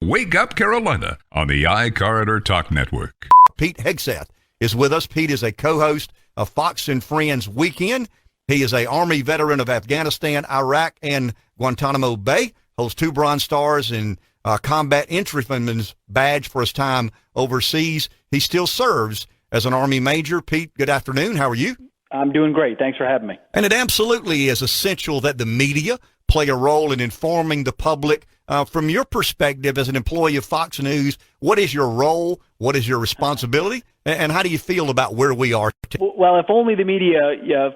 Wake Up Carolina on the iCorridor Talk Network. Pete Hegseth is with us. Pete is a co-host of Fox and Friends Weekend. He is an Army veteran of Afghanistan, Iraq, and Guantanamo Bay. Holds 2 Bronze Stars and Combat Infantryman's badge for his time overseas. He still serves as an Army Major. Pete, good afternoon. How are you? I'm doing great. Thanks for having me. And it absolutely is essential that the media play a role in informing the public. From your perspective as an employee of Fox News, what is your role? What is your responsibility? And how do you feel about where we are today? Well, if only the media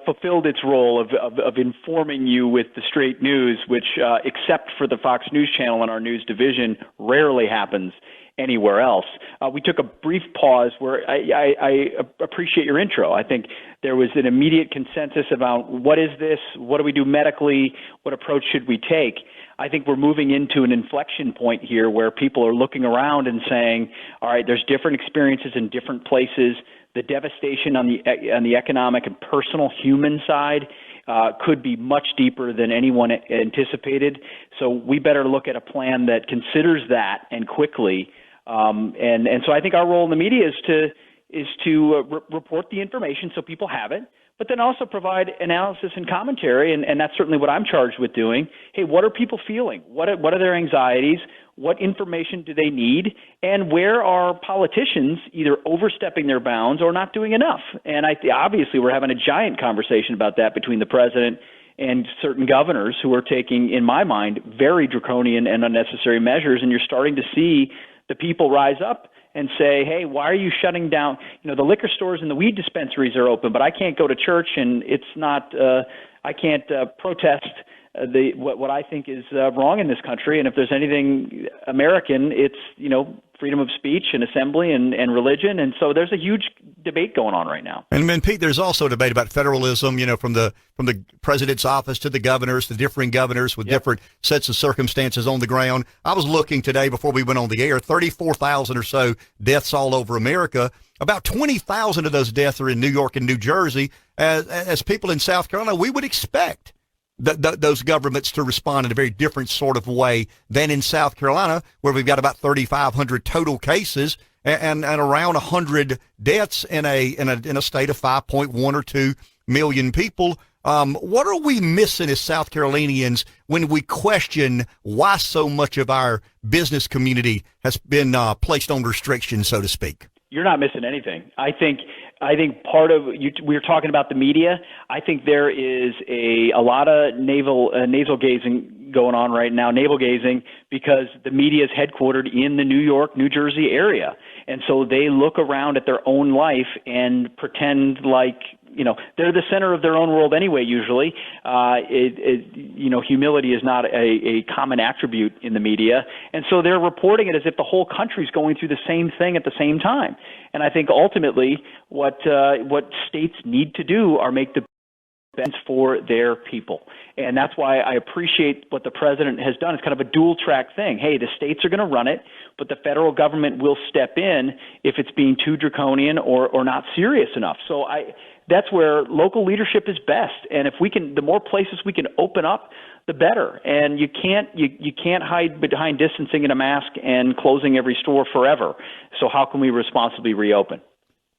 fulfilled its role of informing you with the straight news, which, except for the Fox News Channel and our news division, rarely happens anywhere else. We took a brief pause where I appreciate your intro. I think there was an immediate consensus about what is this? What do we do medically? What approach should we take? I think we're moving into an inflection point here where people are looking around and saying, all right, there's different experiences in different places. The devastation on the economic and personal human side could be much deeper than anyone anticipated. So we better look at a plan that considers that and quickly. And so I think our role in the media is to report the information so people have it, but then also provide analysis and commentary, and that's certainly what I'm charged with doing. Hey, what are people feeling? What are their anxieties? What information do they need? And where are politicians either overstepping their bounds or not doing enough? And obviously we're having a giant conversation about that between the president and certain governors who are taking, in my mind, very draconian and unnecessary measures, and you're starting to see the people rise up and say, hey, why are you shutting down? You know, the liquor stores and the weed dispensaries are open, but I can't go to church, and it's not. I can't protest what I think is wrong in this country. And if there's anything American, it's freedom of speech and assembly and religion. And so there's a huge debate going on right now. And Pete, there's also a debate about federalism. From the president's office to the governors, to differing governors with different sets of circumstances on the ground. I was looking today before we went on the air, 34,000 or so deaths all over America. About 20,000 of those deaths are in New York and New Jersey. As people in South Carolina, we would expect those governments to respond in a very different sort of way than in South Carolina, where we've got about 3,500 total cases and around 100 deaths in a state of 5.1 or 2 million people. What are we missing as South Carolinians when we question why so much of our business community has been placed on restriction, so to speak? You're not missing anything. I think part of we were talking about the media. I think there is a lot of nasal gazing going on right now, navel gazing, because the media is headquartered in the New York, New Jersey area, and so they look around at their own life and pretend like they're the center of their own world anyway. Usually, humility is not a common attribute in the media, and so they're reporting it as if the whole country's going through the same thing at the same time. And I think ultimately, what states need to do are make the best for their people, and that's why I appreciate what the president has done. It's kind of a dual track thing. Hey, the states are going to run it, but the federal government will step in if it's being too draconian or not serious enough. So that's where local leadership is best. And if we can, the more places we can open up, the better. And you can't hide behind distancing and a mask and closing every store forever. So how can we responsibly reopen?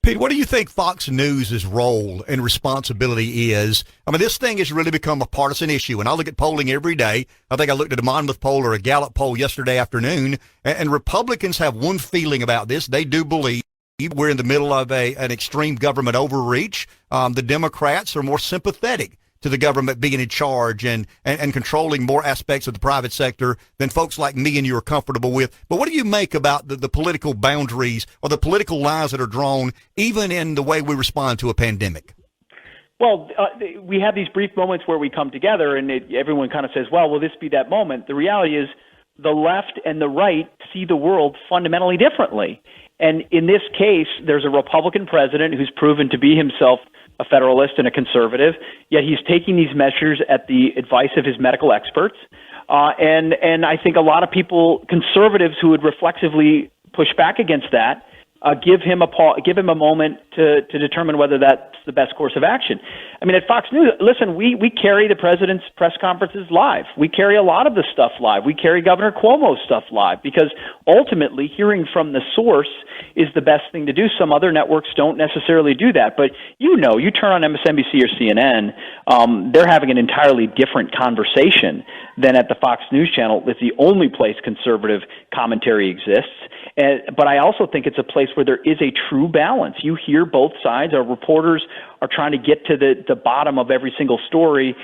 Pete, what do you think Fox News' role and responsibility is? I mean, this thing has really become a partisan issue, and I look at polling every day. I think I looked at a Monmouth poll or a Gallup poll yesterday afternoon, and Republicans have one feeling about this. They do believe we're in the middle of an extreme government overreach. The Democrats are more sympathetic to the government being in charge and controlling more aspects of the private sector than folks like me and you are comfortable with. But what do you make about the political boundaries or the political lines that are drawn, even in the way we respond to a pandemic? Well, we have these brief moments where we come together and everyone kind of says, well, will this be that moment? The reality is the left and the right see the world fundamentally differently. And in this case, there's a Republican president who's proven to be himself a federalist and a conservative, yet he's taking these measures at the advice of his medical experts. And I think a lot of people, conservatives who would reflexively push back against that, give him a moment to determine whether that's the best course of action. I mean, at Fox News, listen, we carry the president's press conferences live. We carry a lot of the stuff live. We carry Governor Cuomo's stuff live because ultimately hearing from the source is the best thing to do. Some other networks don't necessarily do that. But you turn on MSNBC or CNN, they're having an entirely different conversation than at the Fox News channel. It's the only place conservative commentary exists. But I also think it's a place where there is a true balance. You hear both sides. Our reporters are trying to get to the bottom of every single story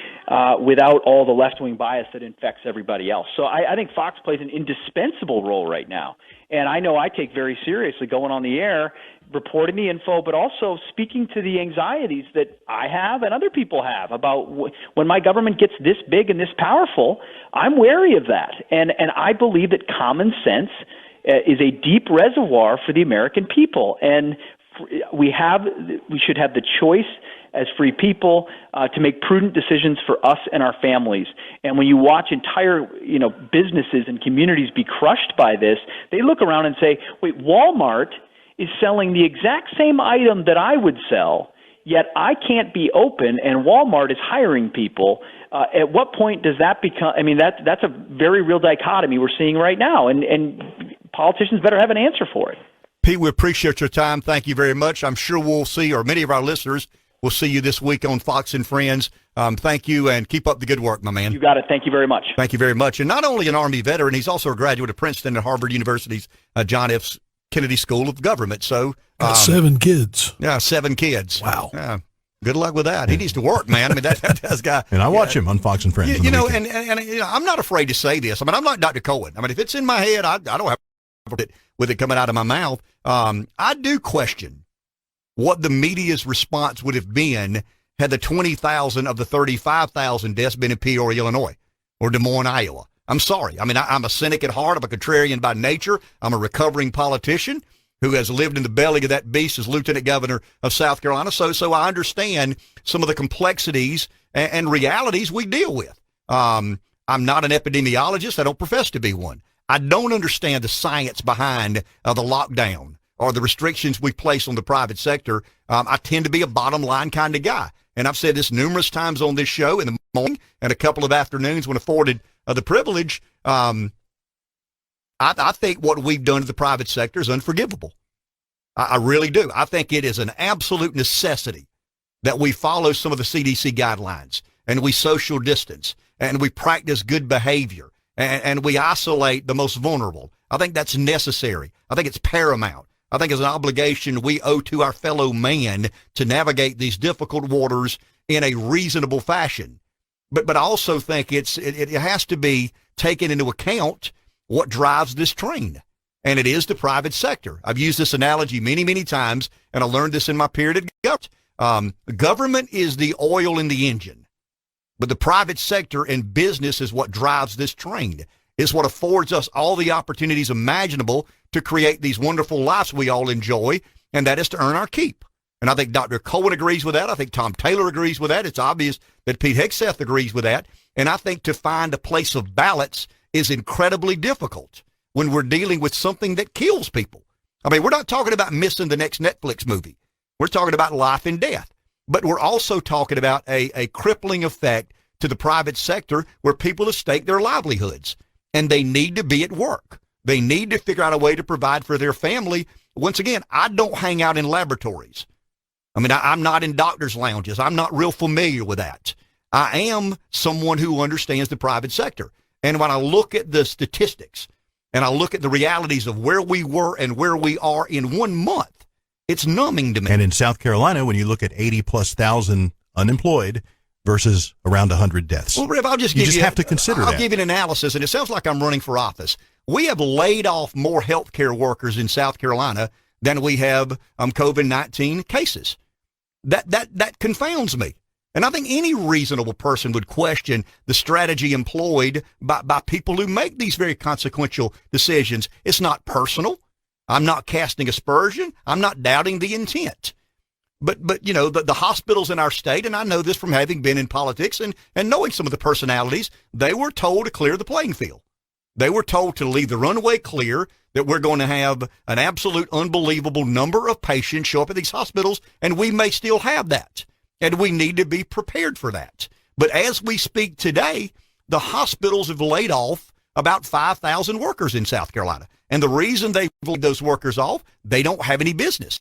without all the left-wing bias that infects everybody else. So I think Fox plays an indispensable role right now. And I know I take very seriously going on the air, reporting the info, but also speaking to the anxieties that I have and other people have about when my government gets this big and this powerful. I'm wary of that. And I believe that common sense is a deep reservoir for the American people. And we should have the choice as free people to make prudent decisions for us and our families. And when you watch entire businesses and communities be crushed by this, they look around and say, wait, Walmart is selling the exact same item that I would sell, yet I can't be open and Walmart is hiring people. At what point does that become, I mean, that's a very real dichotomy we're seeing right now, and politicians better have an answer for it. Pete, we appreciate your time. Thank you very much. I'm sure we'll see, or many of our listeners will see you this week on Fox and Friends. Thank you, and keep up the good work, my man. You got it. Thank you very much. Thank you very much. And not only an Army veteran, he's also a graduate of Princeton and Harvard University's John F. Kennedy School of Government. So got 7 kids. Yeah, 7 kids. Wow. Yeah. Good luck with that. He needs to work, man. I mean, that's guy. And I watch him on Fox and Friends. And I'm not afraid to say this. I mean, I'm like Dr. Cohen. I mean, if it's in my head, I don't have it with it coming out of my mouth. I do question what the media's response would have been had the 20,000 of the 35,000 deaths been in Peoria, Illinois, or Des Moines, Iowa. I'm sorry. I mean, I'm a cynic at heart. I'm a contrarian by nature. I'm a recovering politician who has lived in the belly of that beast as lieutenant governor of South Carolina. So I understand some of the complexities and realities we deal with. I'm not an epidemiologist. I don't profess to be one. I don't understand the science behind the lockdown or the restrictions we place on the private sector. I tend to be a bottom line kind of guy. And I've said this numerous times on this show in the morning and a couple of afternoons when afforded the privilege. I think what we've done to the private sector is unforgivable. I really do. I think it is an absolute necessity that we follow some of the CDC guidelines and we social distance and we practice good behavior and we isolate the most vulnerable. I think that's necessary. I think it's paramount. I think it's an obligation we owe to our fellow man to navigate these difficult waters in a reasonable fashion. But I also think it has to be taken into account what drives this train, and it is the private sector. I've used this analogy many, many times, and I learned this in my period at government. Government is the oil in the engine, but the private sector and business is what drives this train. It's what affords us all the opportunities imaginable to create these wonderful lives we all enjoy, and that is to earn our keep. And I think Dr. Cohen agrees with that. I think Tom Taylor agrees with that. It's obvious that Pete Hegseth agrees with that. And I think to find a place of balance is incredibly difficult when we're dealing with something that kills people. I mean, we're not talking about missing the next Netflix movie. We're talking about life and death. But we're also talking about a crippling effect to the private sector where people have staked their livelihoods, and they need to be at work. They need to figure out a way to provide for their family. Once again, I don't hang out in laboratories. I mean, I'm not in doctors' lounges. I'm not real familiar with that. I am someone who understands the private sector. And when I look at the statistics and I look at the realities of where we were and where we are in 1 month, it's numbing to me. And in South Carolina, when you look at 80,000+ unemployed versus around 100 deaths. Well, Rev, I'll just you have to consider that. I'll give you an analysis, and it sounds like I'm running for office. We have laid off more healthcare workers in South Carolina than we have COVID-19 cases. That confounds me. And I think any reasonable person would question the strategy employed by people who make these very consequential decisions. It's not personal. I'm not casting aspersion. I'm not doubting the intent. But you know, the hospitals in our state, and I know this from having been in politics and knowing some of the personalities, they were told to clear the playing field. They were told to leave the runway clear, that we're going to have an absolute unbelievable number of patients show up at these hospitals, and we may still have that. And we need to be prepared for that. But as we speak today, the hospitals have laid off about 5,000 workers in South Carolina. And the reason they've laid those workers off, they don't have any business.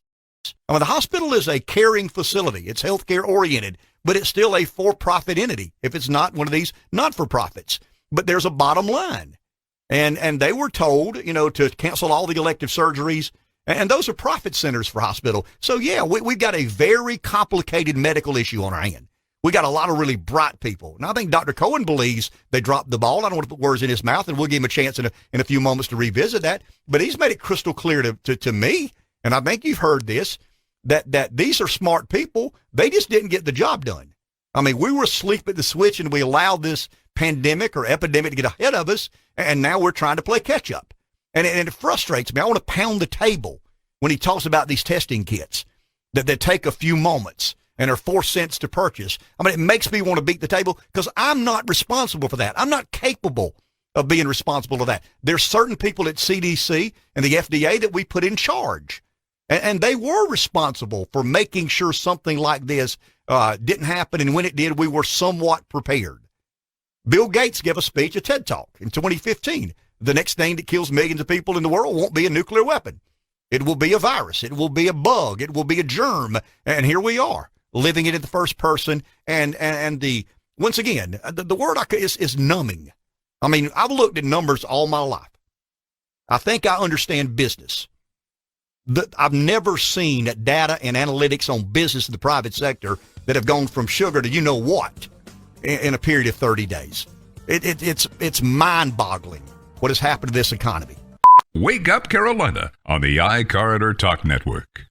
I mean, the hospital is a caring facility. It's healthcare oriented, but it's still a for-profit entity if it's not one of these not-for-profits. But there's a bottom line. And they were told, to cancel all the elective surgeries. And those are profit centers for hospital. So, yeah, we've got a very complicated medical issue on our hand. We got a lot of really bright people. And I think Dr. Cohen believes they dropped the ball. I don't want to put words in his mouth, and we'll give him a chance in a few moments to revisit that. But he's made it crystal clear to me, and I think you've heard this, that these are smart people. They just didn't get the job done. I mean, we were asleep at the switch, and we allowed this pandemic or epidemic to get ahead of us, and now we're trying to play catch up. And it frustrates me. I want to pound the table when he talks about these testing kits that take a few moments and are 4 cents to purchase. I mean, it makes me want to beat the table because I'm not responsible for that. I'm not capable of being responsible for that. There's certain people at CDC and the FDA that we put in charge, and they were responsible for making sure something like this didn't happen, and when it did, we were somewhat prepared. Bill Gates gave a speech, a TED Talk in 2015. The next thing that kills millions of people in the world won't be a nuclear weapon. It will be a virus. It will be a bug. It will be a germ. And here we are, living it in the first person. And once again, the word is numbing. I mean, I've looked at numbers all my life. I think I understand business. I've never seen data and analytics on business in the private sector that have gone from sugar to what in a period of 30 days. It's mind-boggling what has happened to this economy. Wake Up Carolina on the iCarter Talk Network.